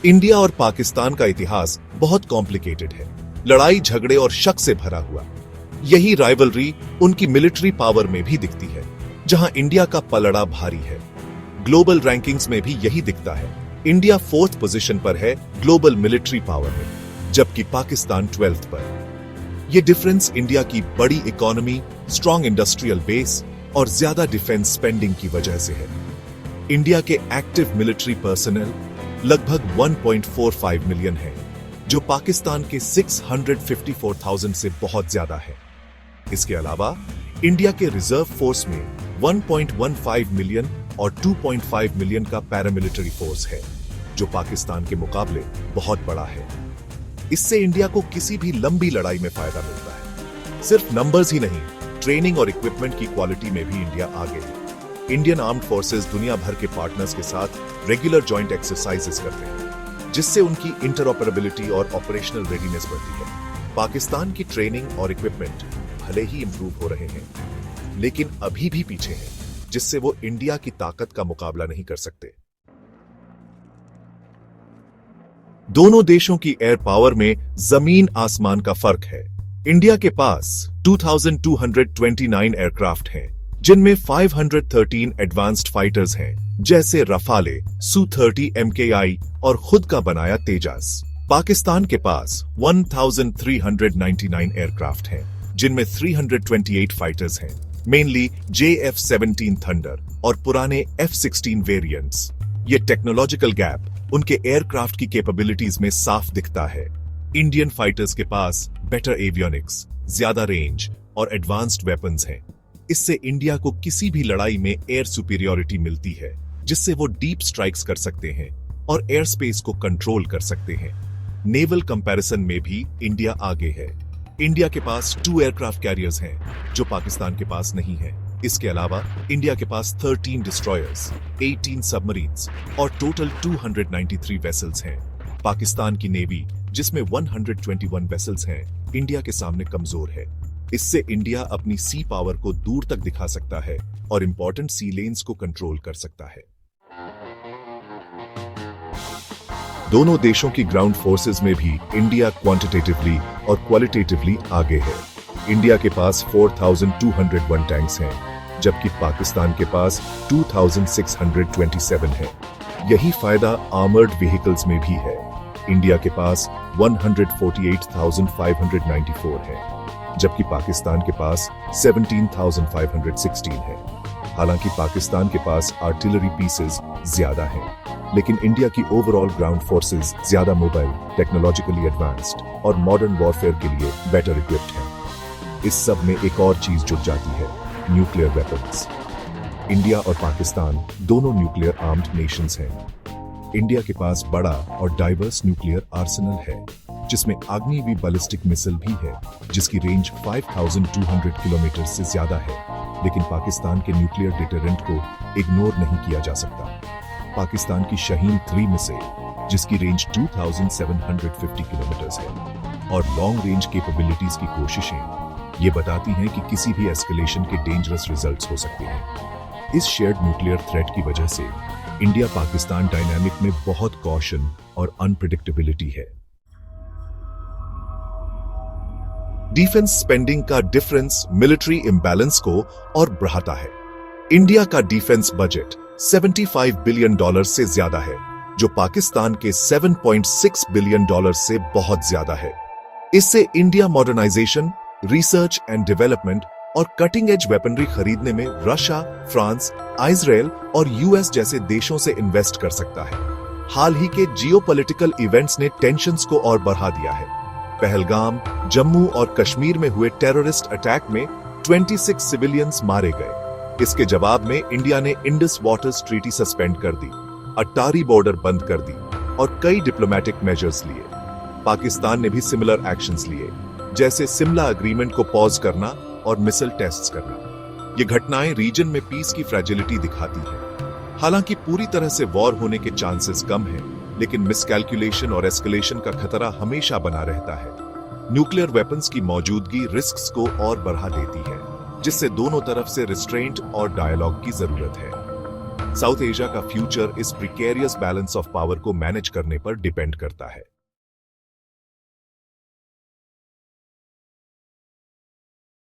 India और पाकिस्तान का इतिहास बहुत कॉम्प्लिकेटेड है, लड़ाई झगड़े और शक से भरा हुआ। यही राइवलरी उनकी मिलिट्री पावर में भी दिखती है, जहां इंडिया का पलड़ा भारी है। ग्लोबल रैंकिंग्स में भी यही दिखता है। इंडिया 4th पोजीशन पर है ग्लोबल मिलिट्री पावर में, जबकि पाकिस्तान 12th पर। यह डिफरेंस इंडिया की बड़ी इकोनॉमी, स्ट्रॉन्ग इंडस्ट्रियल बेस और ज्यादा डिफेंस स्पेंडिंग की वजह से है। इंडिया के एक्टिव मिलिट्री पर्सनल लगभग 1.45 मिलियन है, जो पाकिस्तान के 654,000 से बहुत ज्यादा है। इसके अलावा इंडिया के रिजर्व फोर्स में 1.15 मिलियन और 2.5 मिलियन का पैरामिलिट्री फोर्स है, जो पाकिस्तान के मुकाबले बहुत बड़ा है। इससे इंडिया को किसी भी लंबी लड़ाई में फायदा मिलता है। सिर्फ नंबर्स ही नहीं, ट्रेनिंग और इक्विपमेंट की क्वालिटी में भी इंडिया आगे है। इंडियन आर्म्ड फोर्सेस दुनिया भर के पार्टनर्स के साथ रेगुलर जॉइंट एक्सरसाइजेस करते हैं, जिससे उनकी इंटरऑपरेबिलिटी और ऑपरेशनल रेडीनेस बढ़ती है। पाकिस्तान की ट्रेनिंग और इक्विपमेंट भले ही इंप्रूव हो रहे हैं, लेकिन अभी भी पीछे हैं, जिससे वो इंडिया की ताकत का मुकाबला नहीं कर सकते। दोनों देशों की एयर पावर में जमीन आसमान का फर्क है। इंडिया के पास 2229 एयरक्राफ्ट हैं, जिनमें 513 एडवांस्ड फाइटर्स हैं, जैसे रफाले, Su-30 MKI और खुद का बनाया तेजास। पाकिस्तान के पास 1399 एयरक्राफ्ट हैं, जिनमें 328 फाइटर्स हैं, मेनली JF-17 थंडर और पुराने F-16 वेरिएंट्स। ये टेक्नोलॉजिकल गैप उनके एयरक्राफ्ट की कैपेबिलिटीज में साफ दिखता है। इंडियन फाइटर्स के पास बेटर एवियोनिक्स, ज्यादा रेंज और एडवांस्ड वेपन्स हैं। इससे इंडिया को किसी भी लड़ाई में एयर सुपीरियोरिटी मिलती है, जिससे वो डीप स्ट्राइक्स कर सकते हैं और एयर स्पेस को कंट्रोल कर सकते हैं। नेवल कंपैरिजन में भी इंडिया आगे है। इंडिया के पास 2 एयरक्राफ्ट कैरियर्स हैं, जो पाकिस्तान के पास नहीं है। इसके अलावा इंडिया के पास 13 डिस्ट्रॉयर्स, 18 सबमरीन्स और टोटल 293 वेसल्स हैं। पाकिस्तान की नेवी, जिसमें 121 वेसल्स हैं, इंडिया के सामने कमजोर है। इससे इंडिया अपनी सी पावर को दूर तक दिखा सकता है और इंपॉर्टेंट सी लेन्स को कंट्रोल कर सकता है। दोनों देशों की ग्राउंड फोर्सेस में भी इंडिया क्वांटिटेटिवली और क्वालिटेटिवली आगे है। इंडिया के पास 4201 टैंक्स हैं, जबकि पाकिस्तान के पास 2627 है। यही फायदा आर्मर्ड व्हीकल्स में भी है। इंडिया के पास 148,594 है, जबकि पाकिस्तान के पास 17,516 है। हालांकि पाकिस्तान के पास आर्टिलरी पीसेस ज्यादा हैं, लेकिन इंडिया की ओवरऑल ग्राउंड फोर्सेस ज्यादा मोबाइल, टेक्नोलॉजिकली एडवांस्ड और मॉडर्न वॉरफेयर के लिए बेटर इक्विप्ड हैं। इस सब में एक और चीज जुड़ जाती है, न्यूक्लियर वेपन्स। इंडिया और पाकिस्तान दोनों न्यूक्लियर आर्म्ड नेशंस हैं। इंडिया के पास बड़ा और डाइवर्स न्यूक्लियर आर्सेनल है, जिसमें अग्निवीर बैलिस्टिक मिसाइल भी है, जिसकी रेंज 5200 किलोमीटर से ज्यादा है। लेकिन पाकिस्तान के न्यूक्लियर डिटरेंट को इग्नोर नहीं किया जा सकता। पाकिस्तान की शाहीन-3 मिसाइल, जिसकी रेंज 2750 किलोमीटर है, और लॉन्ग रेंज कैपेबिलिटीज की कोशिशें ये बताती हैं कि किसी भी एस्केलेशन के डेंजरस रिजल्ट्स हो सकते हैं। इस शेयर्ड न्यूक्लियर थ्रेट की वजह से इंडिया पाकिस्तान डायनामिक में बहुत कॉशन और अनप्रेडिक्टेबिलिटी है। डिफेंस स्पेंडिंग का डिफरेंस मिलिट्री इंबैलेंस को और बढ़ाता है। इंडिया का डिफेंस बजट $75 बिलियन से ज्यादा है, जो पाकिस्तान के $7.6 बिलियन से बहुत ज्यादा है। इससे India modernization, research and development और कटिंग एज वेपनरी खरीदने में रशिया, फ्रांस, इजराइल और यूएस जैसे देशों से इन्वेस्ट कर सकता है। हाल ही के जियोपॉलिटिकल इवेंट्स ने टेंशन्स को और बढ़ा दिया है। पहलगाम, जम्मू और कश्मीर में हुए टेररिस्ट अटैक में 26 सिविलियंस मारे गए। इसके जवाब में इंडिया ने इंडस वाटर्स ट्रीटी सस्पेंड कर दी, अट्टारी बॉर्डर बंद कर दी और कई डिप्लोमेटिक मेजर्स लिए। पाकिस्तान ने भी सिमिलर एक्शंस लिए, जैसे सिमला अग्रीमेंट को पॉज करना और मिसाइल टेस्ट्स करना। ये घटनाएं रीजन में पीस की फ्रैजिलिटी दिखाती हैं। हालांकि पूरी तरह से वॉर होने के चांसेस कम हैं, लेकिन मिसकैलकुलेशन और एस्केलेशन का खतरा हमेशा बना रहता है। न्यूक्लियर वेपन्स की मौजूदगी रिस्क्स को और बढ़ा देती है, जिससे दोनों तरफ से रिस्ट्रेंट और डायलॉग की जरूरत है। साउथ एशिया का फ्यूचर इस प्रिकेरियस बैलेंस ऑफ पावर को मैनेज करने पर डिपेंड करता है।